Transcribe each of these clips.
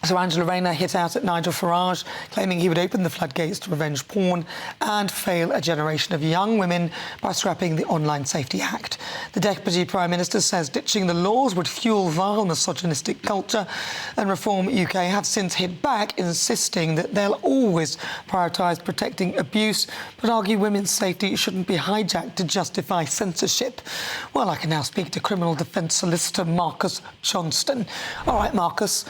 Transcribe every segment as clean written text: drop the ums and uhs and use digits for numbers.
So Angela Rayner hit out at Nigel Farage, claiming he would open the floodgates to revenge porn and fail a generation of young women by scrapping the Online Safety Act. The Deputy Prime Minister says ditching the laws would fuel vile misogynistic culture, and Reform UK have since hit back, insisting that they'll always prioritise protecting abuse, but argue women's safety shouldn't be hijacked to justify censorship. Well, I can now speak to criminal defence solicitor Marcus Johnstone. All right, Marcus.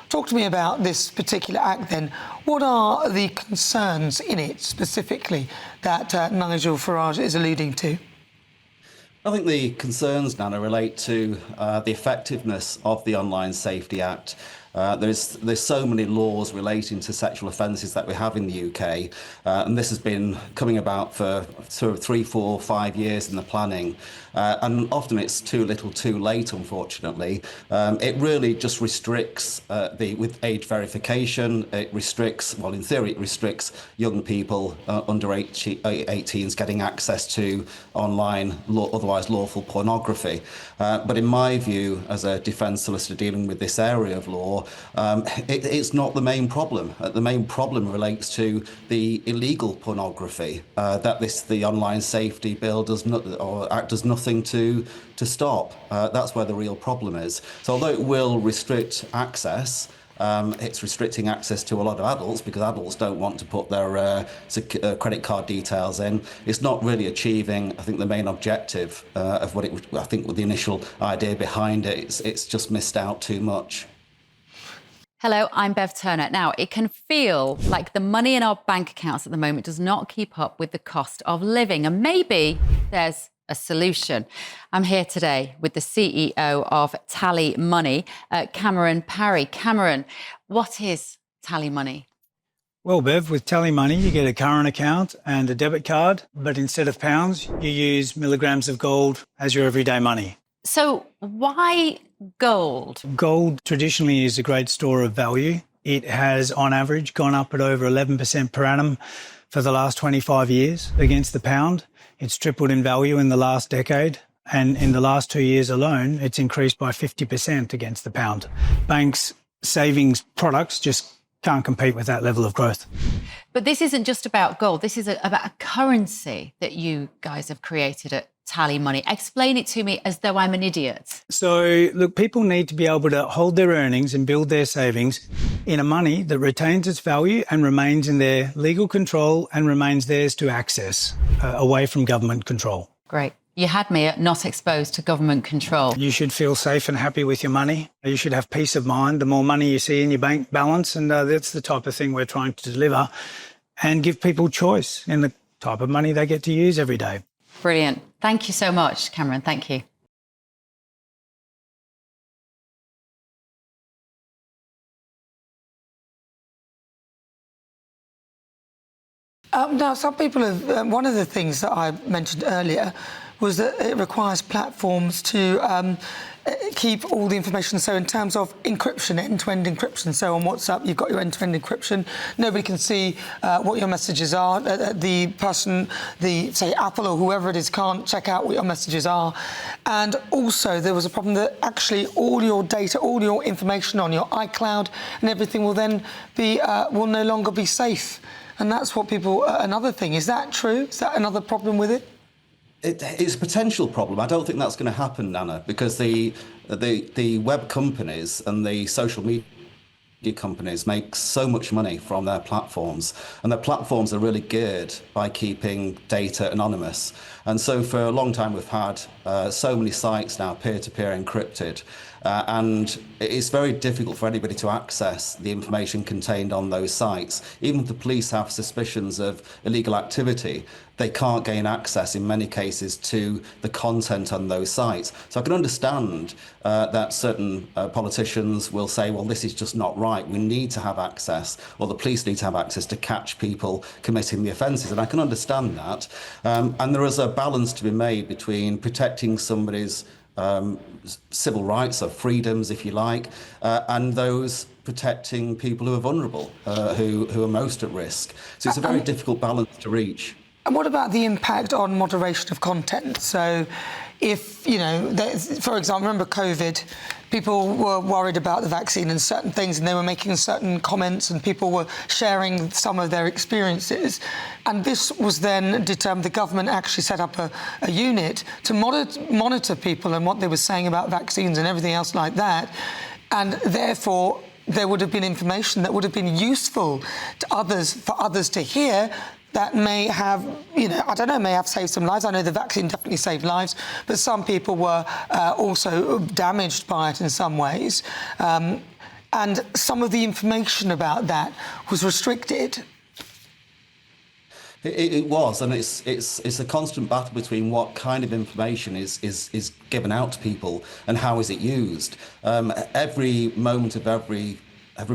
Talk to me about this particular act then. What are the concerns in it specifically that Nigel Farage is alluding to? I think the concerns, Nana, relate to the effectiveness of the Online Safety Act. There's so many laws relating to sexual offences that we have in the UK, and this has been coming about for sort of 3, 4, 5 years in the planning, and often it's too little too late, unfortunately. It really just restricts with age verification. It restricts, well, in theory, it restricts young people under 18s getting access to online, otherwise lawful pornography. But in my view, as a defence solicitor dealing with this area of law, it's not the main problem. The main problem relates to the illegal pornography that the Online Safety Bill Act does nothing to stop. That's where the real problem is. So although it will restrict access, it's restricting access to a lot of adults because adults don't want to put their credit card details in. It's not really achieving, I think, the main objective of what I think with the initial idea behind it. It's just missed out too much. Hello, I'm Bev Turner. Now, it can feel like the money in our bank accounts at the moment does not keep up with the cost of living, and maybe there's a solution. I'm here today with the CEO of TallyMoney, Cameron Parry. Cameron, what is TallyMoney? Well, Bev, with TallyMoney, you get a current account and a debit card, but instead of pounds, you use milligrams of gold as your everyday money. So why gold? Gold traditionally is a great store of value. It has, on average, gone up at over 11% per annum for the last 25 years against the pound. It's tripled in value in the last decade. And in the last 2 years alone, it's increased by 50% against the pound. Banks' savings products just can't compete with that level of growth. But this isn't just about gold. This is about a currency that you guys have created at TallyMoney. Explain it to me as though I'm an idiot. So, look, people need to be able to hold their earnings and build their savings in a money that retains its value and remains in their legal control and remains theirs to access, away from government control. Great. You had me at not exposed to government control. You should feel safe and happy with your money. You should have peace of mind the more money you see in your bank balance, and that's the type of thing we're trying to deliver and give people choice in the type of money they get to use every day. Brilliant. Thank you so much, Cameron. Thank you. Now, some people have... one of the things that I mentioned earlier was that it requires platforms to keep all the information. So in terms of encryption, end-to-end encryption, so on WhatsApp, you've got your end-to-end encryption. Nobody can see what your messages are. The person, say, Apple or whoever it is, can't check out what your messages are. And also, there was a problem that actually all your data, all your information on your iCloud and everything will then be, will no longer be safe. And that's what people... another thing, is that true? Is that another problem with it? It's a potential problem. I don't think that's going to happen, Nana, because the web companies and the social media companies make so much money from their platforms, and their platforms are really geared by keeping data anonymous. And so for a long time we've had so many sites now peer-to-peer encrypted, and it's very difficult for anybody to access the information contained on those sites. Even if the police have suspicions of illegal activity, they can't gain access in many cases to the content on those sites. So I can understand that certain politicians will say, well, this is just not right. We need to have access, or the police need to have access to catch people committing the offences. And I can understand that. And there is a balance to be made between protecting somebody's civil rights or freedoms, if you like, and those protecting people who are vulnerable, who are most at risk. So it's a very difficult balance to reach. And what about the impact on moderation of content? So if, you know, for example, remember COVID, people were worried about the vaccine and certain things, and they were making certain comments, and people were sharing some of their experiences. And this was then determined. The government actually set up a unit to monitor people and what they were saying about vaccines and everything else like that. And therefore, there would have been information that would have been useful to others, for others to hear, that may have, you know, I don't know, may have saved some lives. I know the vaccine definitely saved lives, but some people were also damaged by it in some ways. And some of the information about that was restricted. It was, and it's a constant battle between what kind of information is given out to people and how is it used. Every moment of every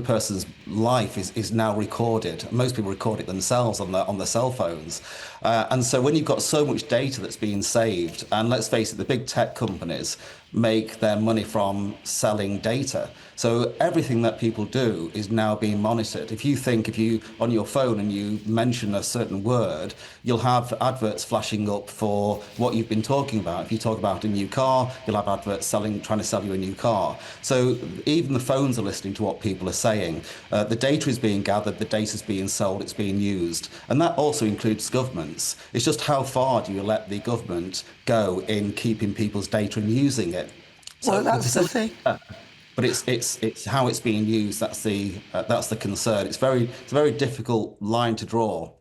person's life is now recorded. Most people record it themselves on their cell phones. And so when you've got so much data that's being saved, and let's face it, the big tech companies make their money from selling data. So everything that people do is now being monitored. If you on your phone and you mention a certain word, you'll have adverts flashing up for what you've been talking about. If you talk about a new car, you'll have adverts trying to sell you a new car. So even the phones are listening to what people are saying. The data is being gathered, the data is being sold, it's being used. And that also includes governments. It's just how far do you let the government go in keeping people's data and using it? So well, that's the thing. But it's how it's being used. That's the concern. It's a very difficult line to draw.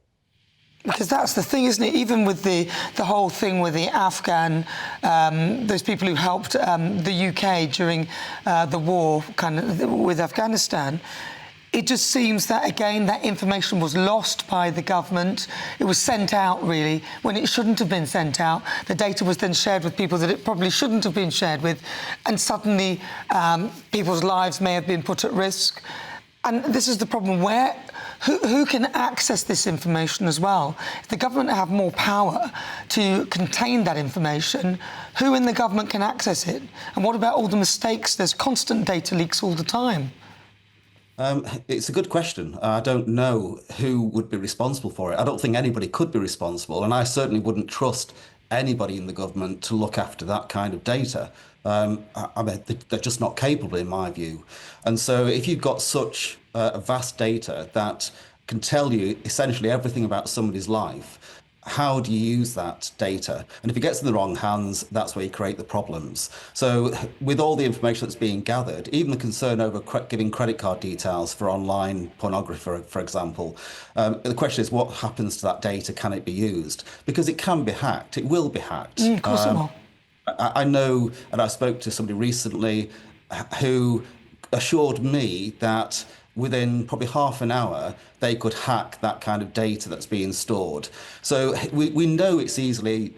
Because that's the thing, isn't it? Even with the whole thing with the Afghan, those people who helped the UK during the war, kind of with Afghanistan. It just seems that, again, that information was lost by the government. It was sent out, really, when it shouldn't have been sent out. The data was then shared with people that it probably shouldn't have been shared with. And suddenly, people's lives may have been put at risk. And this is the problem. Who can access this information as well? If the government have more power to contain that information, who in the government can access it? And what about all the mistakes? There's constant data leaks all the time. It's a good question. I don't know who would be responsible for it. I don't think anybody could be responsible, and I certainly wouldn't trust anybody in the government to look after that kind of data. I mean, they're just not capable, in my view. And so if you've got such vast data that can tell you essentially everything about somebody's life, how do you use that data? And if it gets in the wrong hands, that's where you create the problems. So with all the information that's being gathered, even the concern over giving credit card details for online pornography, for example, the question is, what happens to that data? Can it be used? Because it can be hacked. It will be hacked. Of course it will. I know, and I spoke to somebody recently who assured me that within probably half an hour, they could hack that kind of data that's being stored. So we know it's easily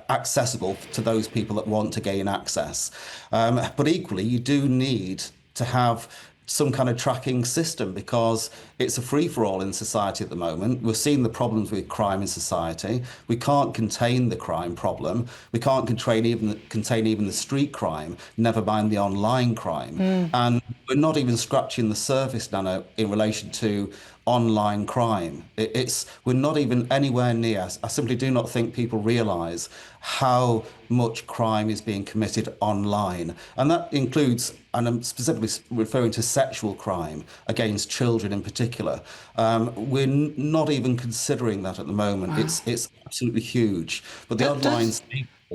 accessible to those people that want to gain access. But equally, you do need to have some kind of tracking system, because it's a free-for-all in society at the moment. We've seen the problems with crime in society. We can't contain the crime problem. We can't contain even the street crime, never mind the online crime. And we're not even scratching the surface, Nana, in relation to online crime. We're not even anywhere near. I simply do not think people realise how much crime is being committed online. And that includes, and I'm specifically referring to sexual crime against children in particular. We're not even considering that at the moment. Wow. It's absolutely huge. But the online...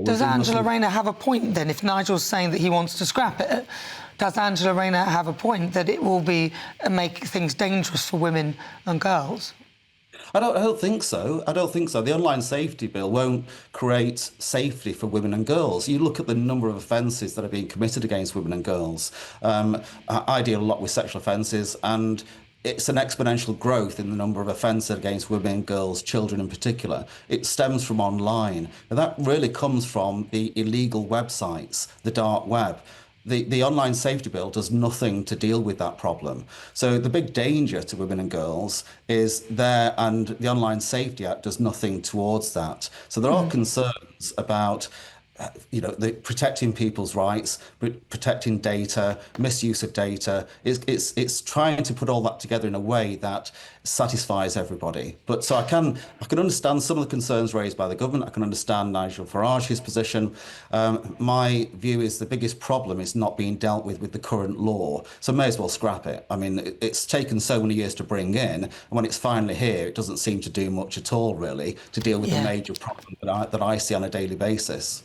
Does Angela Rayner have a point then? If Nigel's saying that he wants to scrap it, does Angela Rayner have a point that it will make things dangerous for women and girls? I don't think so. I don't think so. The online safety bill won't create safety for women and girls. You look at the number of offences that are being committed against women and girls. I deal a lot with sexual offences, and it's an exponential growth in the number of offences against women and girls, children in particular. It stems from online. Now, that really comes from the illegal websites, the dark web. The online safety bill does nothing to deal with that problem. So the big danger to women and girls is there, and the Online Safety Act does nothing towards that. So there are concerns about protecting people's rights, protecting data, misuse of data. It's trying to put all that together in a way that satisfies everybody. But so I can understand some of the concerns raised by the government. I can understand Nigel Farage's position. My view is the biggest problem is not being dealt with the current law. So may as well scrap it. I mean, it's taken so many years to bring in, and when it's finally here, it doesn't seem to do much at all, really, to deal with the major problem that I see on a daily basis.